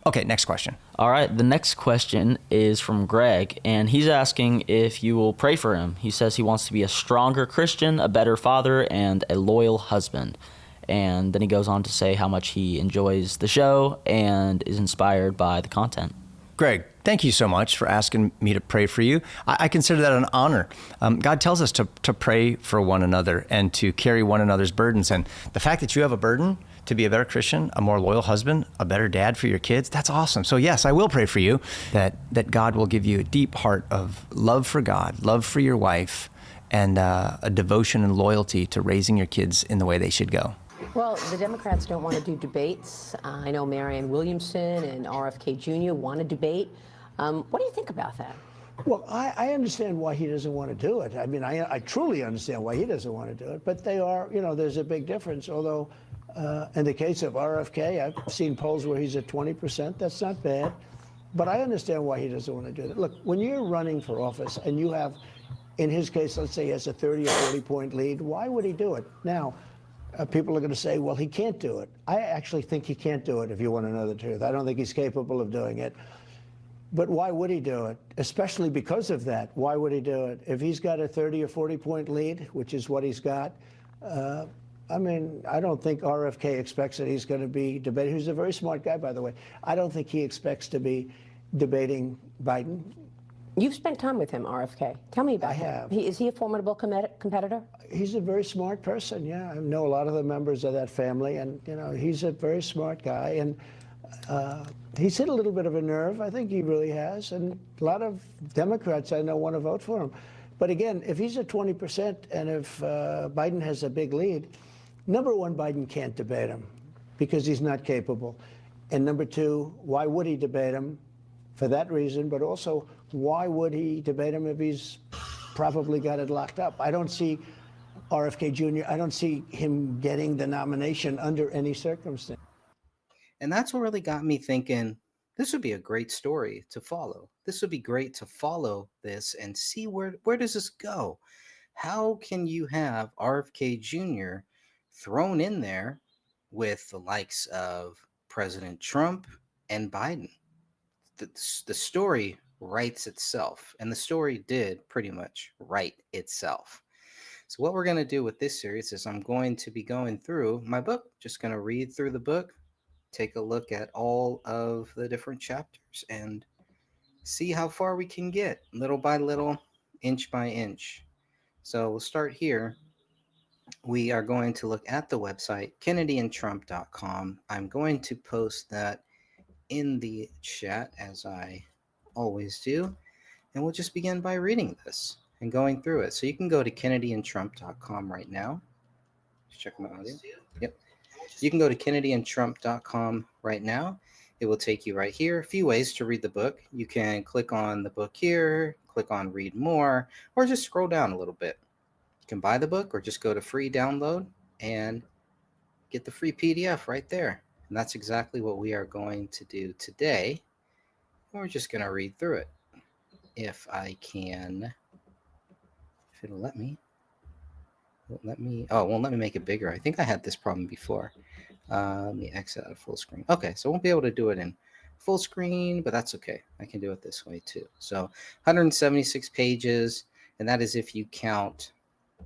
Okay, next question. All right, the next question is from Greg, and he's asking if you will pray for him. He says he wants to be a stronger Christian, a better father, and a loyal husband. And then he goes on to say how much he enjoys the show and is inspired by the content. Greg, thank you so much for asking me to pray for you. I consider that an honor. God tells us to pray for one another and to carry one another's burdens. And the fact that you have a burden to be a better Christian, a more loyal husband, a better dad for your kids, that's awesome. So yes, I will pray for you that God will give you a deep heart of love for God, love for your wife, and a devotion and loyalty to raising your kids in the way they should go. Well, the Democrats don't want to do debates. I know Marianne Williamson and RFK Jr. want to debate. What do you think about that? Well, I understand why he doesn't want to do it. I mean, I truly understand why he doesn't want to do it. But they are, there's a big difference. Although, in the case of RFK, I've seen polls where he's at 20%. That's not bad. But I understand why he doesn't want to do it. Look, when you're running for office and you have, in his case, let's say he has a 30 or 40-point lead, why would he do it? Now, people are going to say, well, he can't do it. I actually think he can't do it, if you want to know the truth. I don't think he's capable of doing it. But why would he do it? Especially because of that. Why would he do it? If he's got a 30 or 40-point lead, which is what he's got, I mean, I don't think RFK expects that he's going to be debating. He's a very smart guy, by the way. I don't think he expects to be debating Biden. You've spent time with him, RFK. Tell me about him. I have. Is he a formidable competitor? He's a very smart person, yeah. I know a lot of the members of that family, and, he's a very smart guy. And he's hit a little bit of a nerve. I think he really has. And a lot of Democrats I know want to vote for him. But again, if he's at 20% and if Biden has a big lead, number one, Biden can't debate him because he's not capable. And number two, why would he debate him? For that reason, but also, why would he debate him if he's probably got it locked up? I don't see RFK Jr., I don't see him getting the nomination under any circumstance. And that's what really got me thinking, this would be a great story to follow. This would be great to follow this and see where does this go? How can you have RFK Jr. thrown in there with the likes of President Trump and Biden? The story writes itself, and the story did pretty much write itself. So what we're going to do with this series is I'm going to be going through my book, just going to read through the book, take a look at all of the different chapters, and see how far we can get, little by little, inch by inch. So we'll start here. We are going to look at the website, kennedy&trump.com. I'm going to post that in the chat, as I always do, and we'll just begin by reading this and going through it. So you can go to kennedy&trump.com right now. Just check my audio. Yep. You can go to kennedy&trump.com right now. It will take you right here. A few ways to read the book. You can click on the book here, click on read more, or just scroll down a little bit. You can buy the book or just go to free download and get the free PDF right there. And that's exactly what we are going to do today. We're just going to read through it. If I can, if it'll let me. Oh, it won't let me make it bigger. I think I had this problem before. Let me exit out of full screen. Okay, so I won't be able to do it in full screen, but that's okay. I can do it this way too. So 176 pages, and that is if you count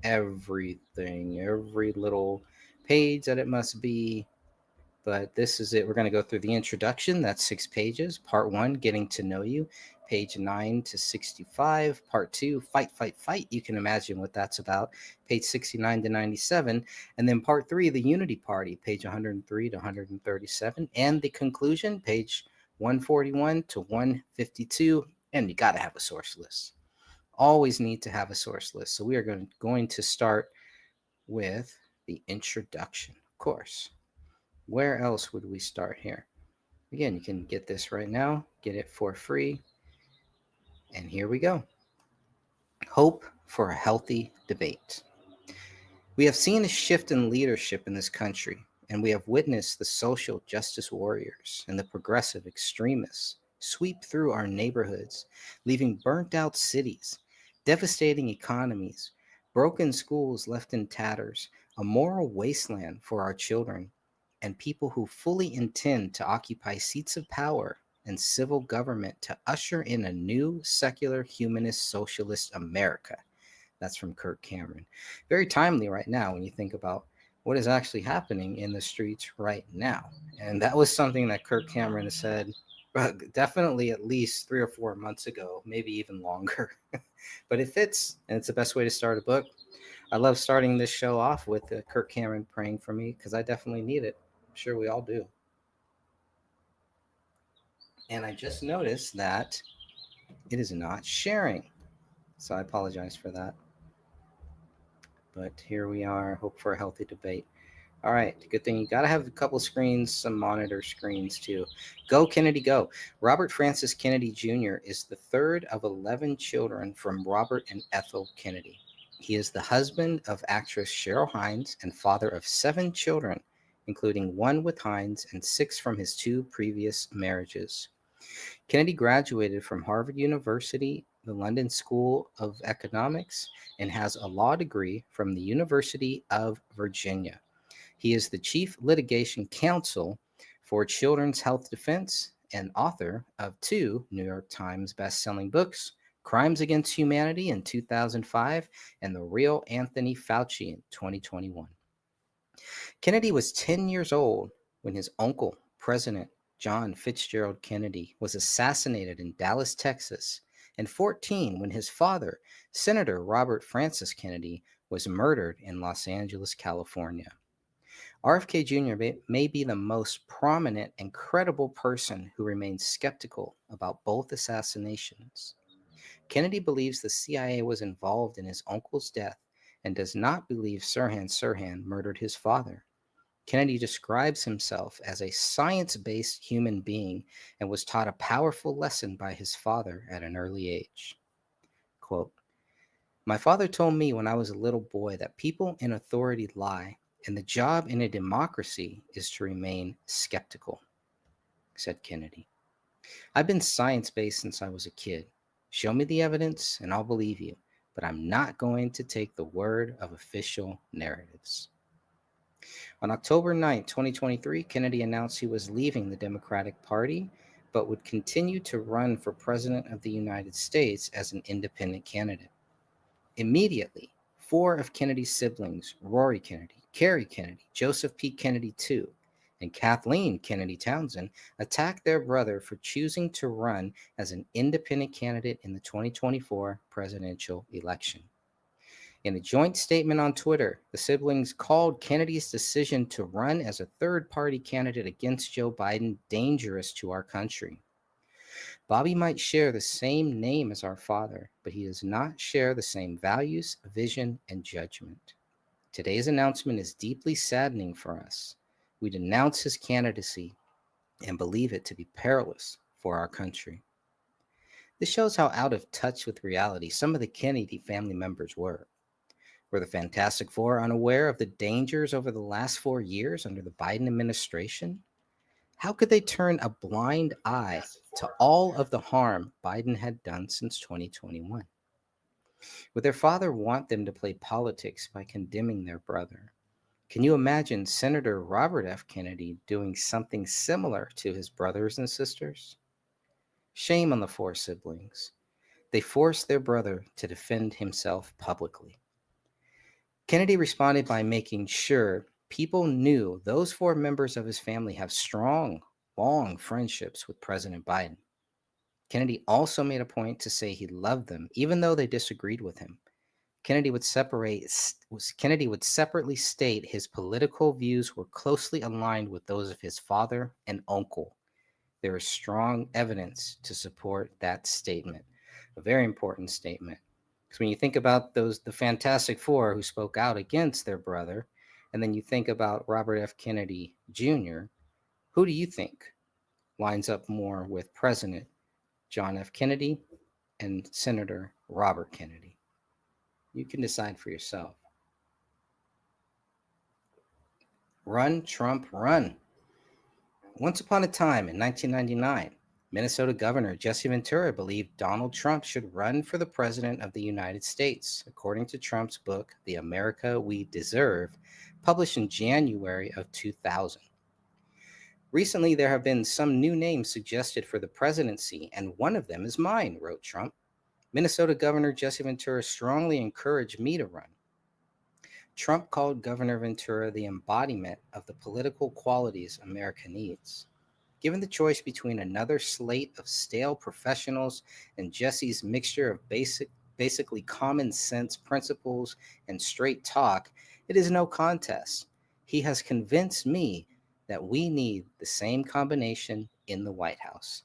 everything, every little page that it must be. But this is it. We're going to go through the introduction. That's 6 pages. Part 1, getting to know you. Page 9 to 65. Part 2, fight, fight, fight. You can imagine what that's about. Page 69 to 97. And then part 3, the unity party. Page 103 to 137. And the conclusion, page 141 to 152. And you got to have a source list. Always need to have a source list. So we are going to start with the introduction, of course. Where else would we start here? Again, you can get this right now, get it for free. And here we go. Hope for a healthy debate. We have seen a shift in leadership in this country, and we have witnessed the social justice warriors and the progressive extremists sweep through our neighborhoods, leaving burnt out cities, devastating economies, broken schools left in tatters, a moral wasteland for our children. and people who fully intend to occupy seats of power and civil government to usher in a new secular humanist socialist America. That's from Kirk Cameron. Very timely right now when you think about what is actually happening in the streets right now. And that was something that Kirk Cameron said definitely at least 3 or 4 months ago, maybe even longer. But it fits, and it's the best way to start a book. I love starting this show off with Kirk Cameron praying for me because I definitely need it. I'm sure we all do. And I just noticed that it is not sharing. So I apologize for that. But here we are. Hope for a healthy debate. All right, good thing you got to have a couple screens, some monitor screens too. Go, Kennedy, go. Robert Francis Kennedy Jr. is the third of 11 children from Robert and Ethel Kennedy. He is the husband of actress Cheryl Hines and father of 7 children, including 1 with Hines and 6 from his 2 previous marriages. Kennedy graduated from Harvard University, the London School of Economics, and has a law degree from the University of Virginia. He is the chief litigation counsel for Children's Health Defense and author of 2 New York Times best-selling books, Crimes Against Humanity in 2005 and The Real Anthony Fauci in 2021. Kennedy was 10 years old when his uncle, President John Fitzgerald Kennedy, was assassinated in Dallas, Texas, and 14 when his father, Senator Robert Francis Kennedy, was murdered in Los Angeles, California. RFK Jr. may be the most prominent and credible person who remains skeptical about both assassinations. Kennedy believes the CIA was involved in his uncle's death and does not believe Sirhan Sirhan murdered his father. Kennedy describes himself as a science-based human being and was taught a powerful lesson by his father at an early age. Quote, "My father told me when I was a little boy that people in authority lie, and the job in a democracy is to remain skeptical," said Kennedy. "I've been science-based since I was a kid. Show me the evidence and I'll believe you, but I'm not going to take the word of official narratives." On October 9, 2023, Kennedy announced he was leaving the Democratic Party, but would continue to run for President of the United States as an independent candidate. Immediately, 4 of Kennedy's siblings, Rory Kennedy, Carrie Kennedy, Joseph P. Kennedy II, and Kathleen Kennedy Townsend, attacked their brother for choosing to run as an independent candidate in the 2024 presidential election. In a joint statement on Twitter, the siblings called Kennedy's decision to run as a third-party candidate against Joe Biden dangerous to our country. "Bobby might share the same name as our father, but he does not share the same values, vision, and judgment. Today's announcement is deeply saddening for us. We denounce his candidacy and believe it to be perilous for our country." This shows how out of touch with reality some of the Kennedy family members were. Were the Fantastic Four unaware of the dangers over the last 4 years under the Biden administration? How could they turn a blind eye to all of the harm Biden had done since 2021? Would their father want them to play politics by condemning their brother? Can you imagine Senator Robert F. Kennedy doing something similar to his brothers and sisters? Shame on the 4 siblings. They forced their brother to defend himself publicly. Kennedy responded by making sure people knew those 4 members of his family have strong, long friendships with President Biden. Kennedy also made a point to say he loved them, even though they disagreed with him. Kennedy would separately state his political views were closely aligned with those of his father and uncle. There is strong evidence to support that statement. A very important statement. Because when you think about the Fantastic Four who spoke out against their brother, and then you think about Robert F. Kennedy Jr., who do you think lines up more with President John F. Kennedy and Senator Robert Kennedy? You can decide for yourself. Run, Trump, run. Once upon a time in 1999, Minnesota Governor Jesse Ventura believed Donald Trump should run for the President of the United States, according to Trump's book, The America We Deserve, published in January of 2000. Recently, there have been some new names suggested for the presidency, and one of them is mine, wrote Trump. Minnesota Governor Jesse Ventura strongly encouraged me to run. Trump called Governor Ventura the embodiment of the political qualities America needs. Given the choice between another slate of stale professionals and Jesse's mixture of basically common sense principles and straight talk, it is no contest. He has convinced me that we need the same combination in the White House.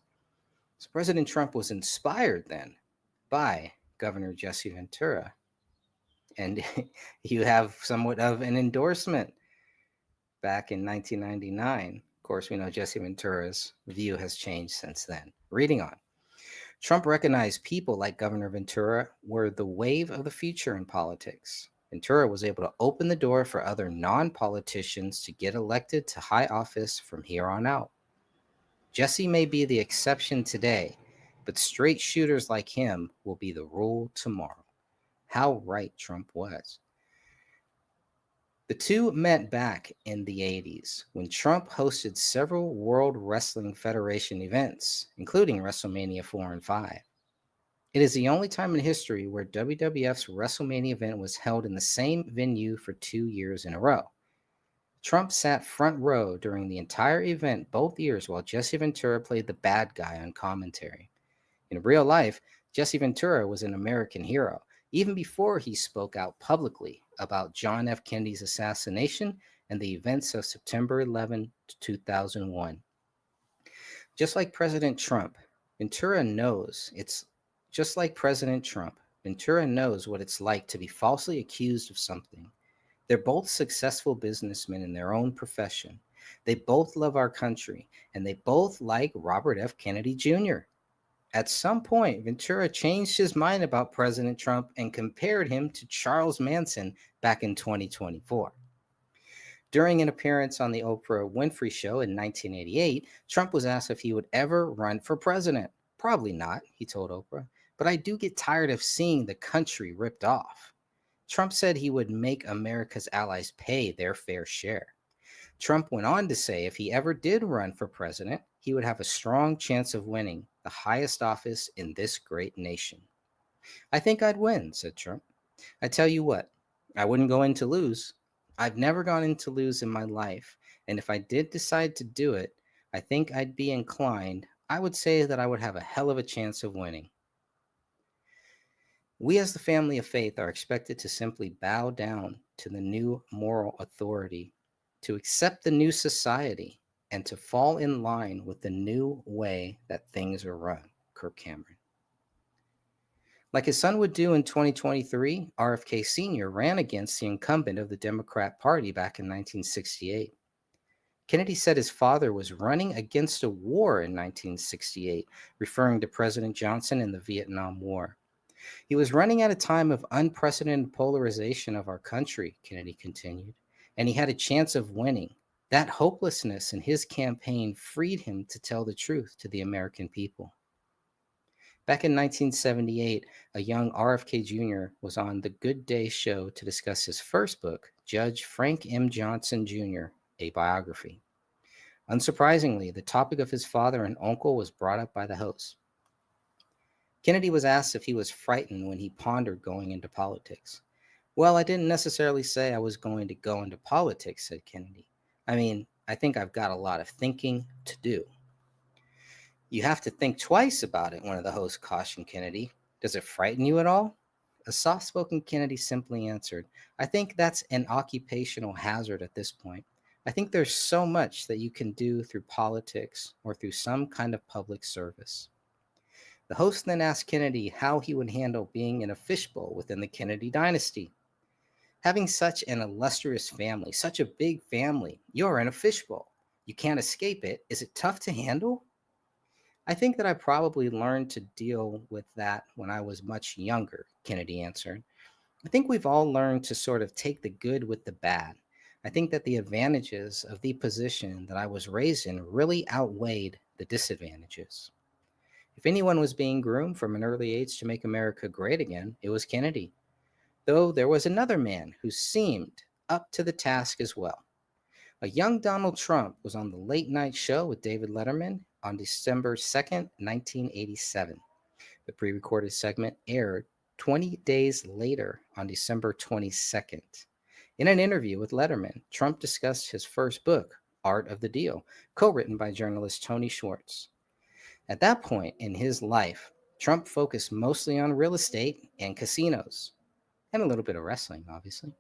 So President Trump was inspired then by Governor Jesse Ventura. And you have somewhat of an endorsement back in 1999. Of course, we know Jesse Ventura's view has changed since then. Reading on. Trump recognized people like Governor Ventura were the wave of the future in politics. Ventura was able to open the door for other non politicians to get elected to high office from here on out. Jesse may be the exception today, but straight shooters like him will be the rule tomorrow. How right Trump was. The two met back in the 80s when Trump hosted several World Wrestling Federation events, including WrestleMania 4 and 5. It is the only time in history where WWF's WrestleMania event was held in the same venue for 2 years in a row. Trump sat front row during the entire event both years while Jesse Ventura played the bad guy on commentary. In real life, Jesse Ventura was an American hero, even before he spoke out publicly about John F. Kennedy's assassination and the events of September 11, 2001. Just like President Trump, Ventura knows what it's like to be falsely accused of something. They're both successful businessmen in their own profession. They both love our country, and they both like Robert F. Kennedy Jr. At some point, Ventura changed his mind about President Trump and compared him to Charles Manson back in 2024. During an appearance on the Oprah Winfrey Show in 1988, Trump was asked if he would ever run for president. Probably not, he told Oprah, but I do get tired of seeing the country ripped off. Trump said he would make America's allies pay their fair share. Trump went on to say if he ever did run for president, he would have a strong chance of winning the highest office in this great nation. I think I'd win, said Trump. I tell you what, I wouldn't go in to lose. I've never gone in to lose in my life, and if I did decide to do it, I think I'd be inclined. I would say that I would have a hell of a chance of winning. We as the family of faith are expected to simply bow down to the new moral authority, to accept the new society, and to fall in line with the new way that things are run, Kirk Cameron. Like his son would do in 2023, RFK Sr. ran against the incumbent of the Democrat Party back in 1968. Kennedy said his father was running against a war in 1968, referring to President Johnson in the Vietnam War. He was running at a time of unprecedented polarization of our country, Kennedy continued, and he had a chance of winning. That hopelessness in his campaign freed him to tell the truth to the American people. Back in 1978, a young RFK Jr. was on the Good Day show to discuss his first book, Judge Frank M. Johnson Jr., a biography. Unsurprisingly, the topic of his father and uncle was brought up by the host. Kennedy was asked if he was frightened when he pondered going into politics. Well, I didn't necessarily say I was going to go into politics, said Kennedy. I mean, I think I've got a lot of thinking to do. You have to think twice about it, one of the hosts cautioned Kennedy. Does it frighten you at all? A soft-spoken Kennedy simply answered, I think that's an occupational hazard at this point. I think there's so much that you can do through politics or through some kind of public service. The host then asked Kennedy how he would handle being in a fishbowl within the Kennedy dynasty. Having such an illustrious family, such a big family, you're in a fishbowl. You can't escape it. Is it tough to handle? I think that I probably learned to deal with that when I was much younger, Kennedy answered. I think we've all learned to sort of take the good with the bad. I think that the advantages of the position that I was raised in really outweighed the disadvantages. If anyone was being groomed from an early age to make America great again, it was Kennedy. Though there was another man who seemed up to the task as well. A young Donald Trump was on the late night show with David Letterman on December 2nd, 1987. The pre recorded segment aired 20 days later on December 22nd. In an interview with Letterman, Trump discussed his first book, Art of the Deal, co written by journalist Tony Schwartz. At that point in his life, Trump focused mostly on real estate and casinos, and a little bit of wrestling, obviously.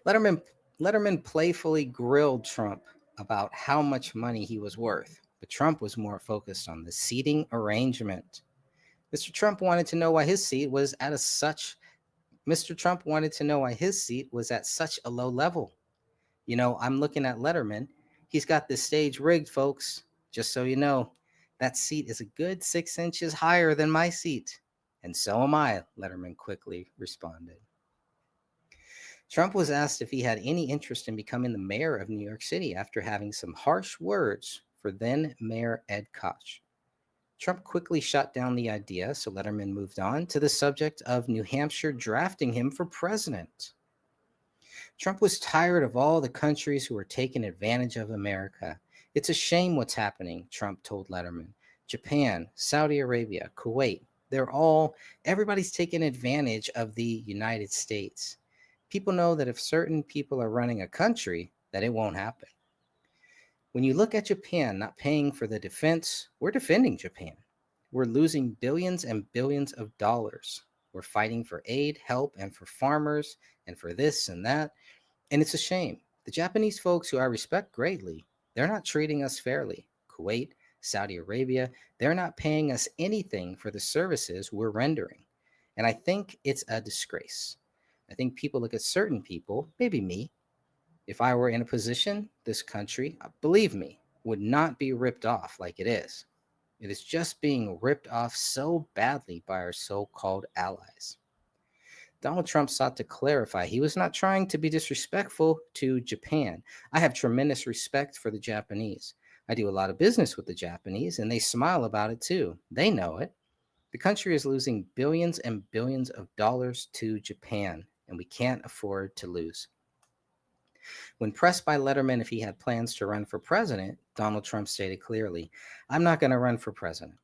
Letterman, Letterman playfully grilled Trump about how much money he was worth, but Trump was more focused on the seating arrangement. Mr. Trump wanted to know why his seat was at a such Mr. Trump wanted to know why his seat was at such a low level. I'm looking at Letterman. He's got this stage rigged, folks. Just so you know, that seat is a good 6 inches higher than my seat. And so am I, Letterman quickly responded. Trump was asked if he had any interest in becoming the mayor of New York City after having some harsh words for then Mayor Ed Koch. Trump quickly shut down the idea, so Letterman moved on to the subject of New Hampshire drafting him for president. Trump was tired of all the countries who were taking advantage of America. It's a shame what's happening, Trump told Letterman. Japan, Saudi Arabia, Kuwait, everybody's taking advantage of the United States. People know that if certain people are running a country, that it won't happen. When you look at Japan not paying for the defense, we're defending Japan. We're losing billions and billions of dollars. We're fighting for aid, help, and for farmers, and for this and that. And it's a shame. The Japanese folks, who I respect greatly, they're not treating us fairly. Kuwait, Saudi Arabia, they're not paying us anything for the services we're rendering. And I think it's a disgrace. I think people look at certain people, maybe me. If I were in a position, this country, believe me, would not be ripped off like it is. It is just being ripped off so badly by our so-called allies. Donald Trump sought to clarify he was not trying to be disrespectful to Japan. I have tremendous respect for the Japanese. I do a lot of business with the Japanese, and they smile about it too. They know it. The country is losing billions and billions of dollars to Japan, and we can't afford to lose. When pressed by Letterman if he had plans to run for president, Donald Trump stated clearly, "I'm not going to run for president.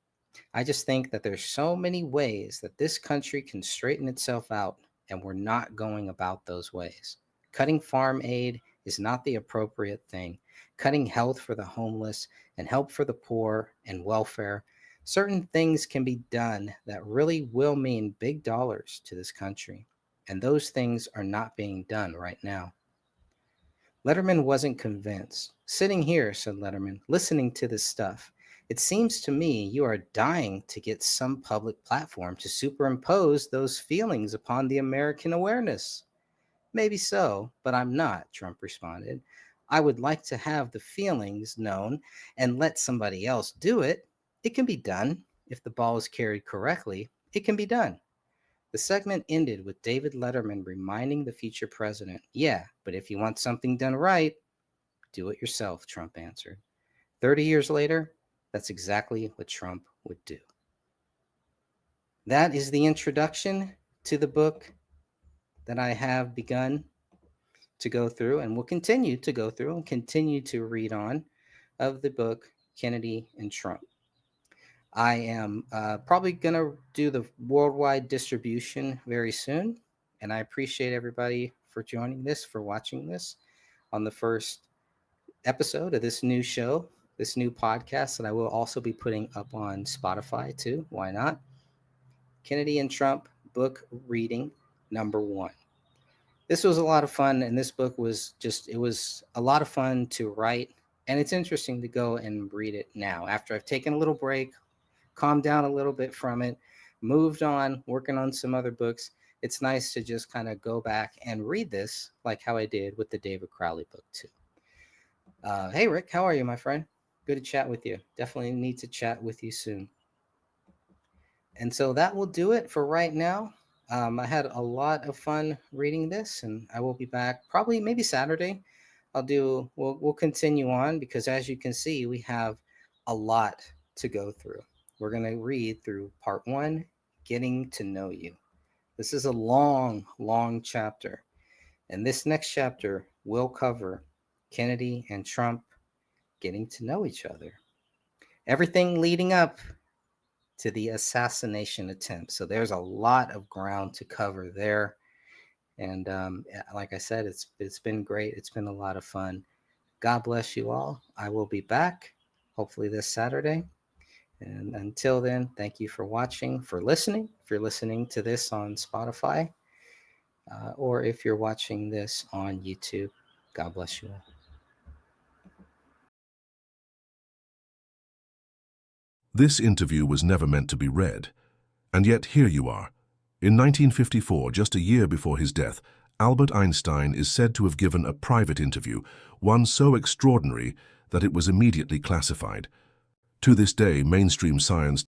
I just think that there's so many ways that this country can straighten itself out, and we're not going about those ways. Cutting farm aid is not the appropriate thing. Cutting health for the homeless and help for the poor and welfare, certain things can be done that really will mean big dollars to this country, and those things are not being done right now." Letterman wasn't convinced. "Sitting here," said Letterman, "listening to this stuff, it seems to me you are dying to get some public platform to superimpose those feelings upon the American awareness." "Maybe so, but I'm not," Trump responded. "I would like to have the feelings known and let somebody else do it. It can be done. If the ball is carried correctly, it can be done." The segment ended with David Letterman reminding the future president, "Yeah, but if you want something done right, do it yourself," Trump answered. 30 years later, that's exactly what Trump would do. That is the introduction to the book that I have begun to go through and will continue to go through and continue to read on of the book Kennedy and Trump. I am probably going to do the worldwide distribution very soon. And I appreciate everybody for joining this, for watching this on the first episode of this new show, this new podcast that I will also be putting up on Spotify too. Why not? Kennedy and Trump book reading #1. This was a lot of fun, and this book was it was a lot of fun to write. And it's interesting to go and read it now after I've taken a little break, calmed down a little bit from it, moved on, working on some other books. It's nice to just kind of go back and read this like how I did with the David Crowley book too. Hey, Rick, how are you, my friend? Good to chat with you. Definitely need to chat with you soon. And so that will do it for right now. I had a lot of fun reading this, and I will be back probably maybe Saturday. We'll continue on because as you can see, we have a lot to go through. We're going to read through part 1, Getting to Know You. This is a long, long chapter. And this next chapter will cover Kennedy and Trump getting to know each other. Everything leading up to the assassination attempt. So there's a lot of ground to cover there. And like I said, it's been great. It's been a lot of fun. God bless you all. I will be back hopefully this Saturday. And until then, thank you for watching, for listening. If you're listening to this on Spotify, or if you're watching this on YouTube, God bless you all. This interview was never meant to be read, and yet here you are. In 1954, just a year before his death, Albert Einstein is said to have given a private interview, one so extraordinary that it was immediately classified. To this day, mainstream science